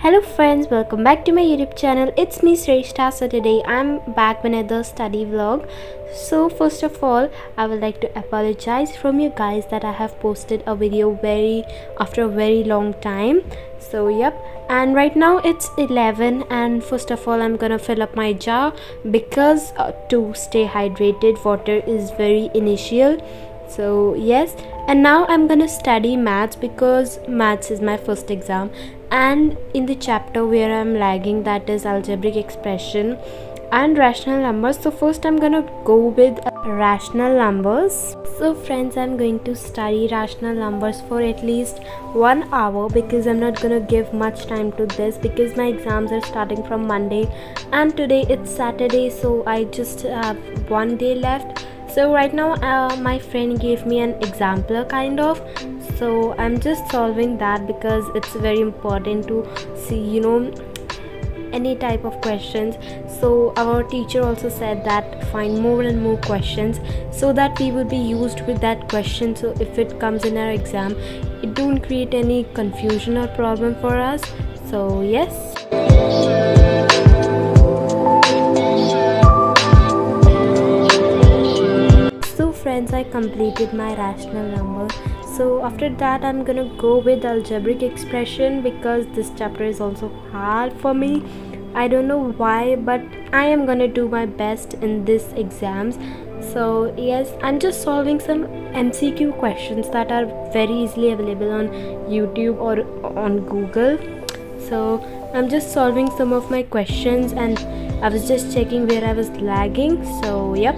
Hello friends, welcome back to my YouTube channel. It's me Shrestha. So today I'm back with another study vlog. So first of all, I would like to apologize from you guys that I have posted a video after a very long time. So yep, and right now it's 11 and first of all I'm gonna fill up my jar because to stay hydrated water is very essential. So yes, and now I'm gonna study maths because maths is my first exam, and in the chapter where I'm lagging, that is algebraic expression and rational numbers. So first I'm gonna go with rational numbers. So friends, I'm going to study rational numbers for at least 1 hour because I'm not gonna give much time to this because my exams are starting from Monday and today it's Saturday, so I just have 1 day left. So right now my friend gave me an exampler kind of, so I'm just solving that because it's very important to see any type of questions. So our teacher also said that find more and more questions so that we will be used with that question, so if it comes in our exam it don't create any confusion or problem for us. So yes, friends, I completed my rational number. So after that I'm gonna go with algebraic expression because this chapter is also hard for me. I don't know why, but I am gonna do my best in this exams. So yes, I'm just solving some MCQ questions that are very easily available on YouTube or on Google. So I'm just solving some of my questions and I was just checking where I was lagging. So yep.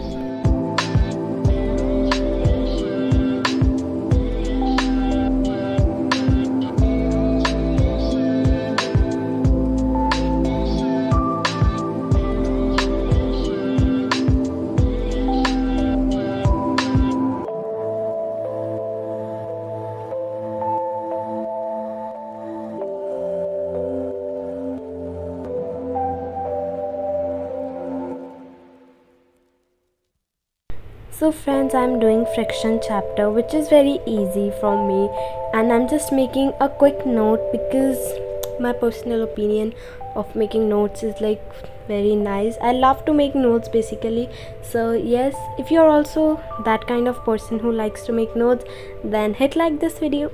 So friends, I'm doing fraction chapter, which is very easy from me, and I'm just making a quick note because my personal opinion of making notes is like very nice. I love to make notes basically. So yes, if you're also that kind of person who likes to make notes, then hit like this video.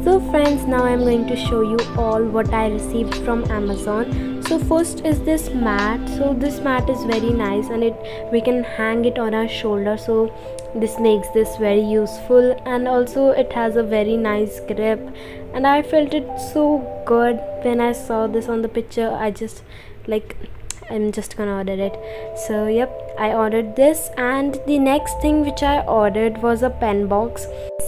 So friends, now I'm going to show you all what I received from Amazon. So first is this mat. So this mat is very nice and we can hang it on our shoulder, so this makes this very useful, and also it has a very nice grip, and I felt it so good when I saw this on the picture. I'm just gonna order it. So yep, I ordered this, and the next thing which I ordered was a pen box.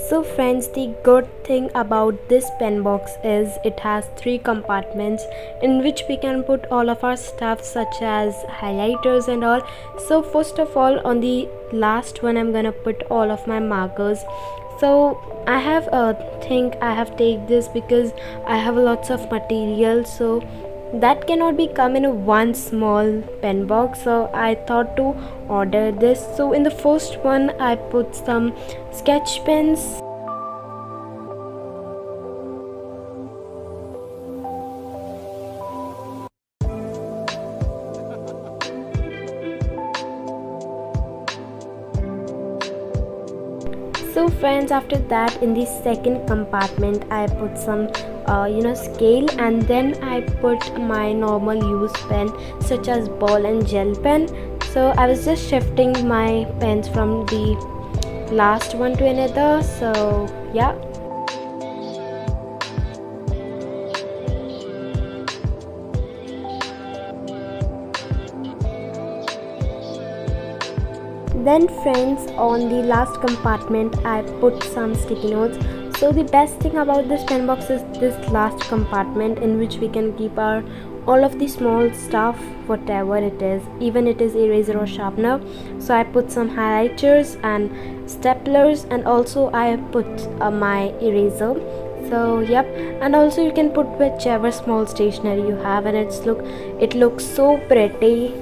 So friends, the good thing about this pen box is it has 3 compartments in which we can put all of our stuff such as highlighters and all. So first of all, on the last one I'm gonna put all of my markers. So I have think I have take this because I have lots of material, so that cannot be come in a one small pen box, so I thought to order this. So in the first one I put some sketch pens, so friends, after that in the second compartment I put some scale, and then I put my normal use pen such as ball and gel pen. So I was just shifting my pens from the last one to another, so yeah. Then friends, on the last compartment I put some sticky notes. So the best thing about this pen box is this last compartment in which we can keep our all of the small stuff, whatever it is, even it is eraser or sharpener. So I put some highlighters and staplers, and also I put my eraser. So yep, and also you can put whichever small stationery you have, and it looks so pretty.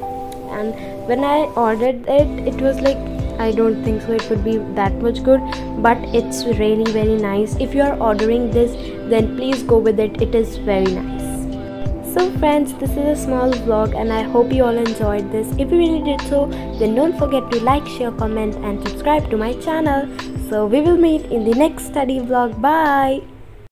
And when I ordered it, it was like, I don't think so it would be that much good, but it's really very nice. If you are ordering this, then please go with it. It is very nice. So friends, this is a small vlog and I hope you all enjoyed this. If you really did so, then don't forget to like, share, comment and subscribe to my channel. So we will meet in the next study vlog. Bye.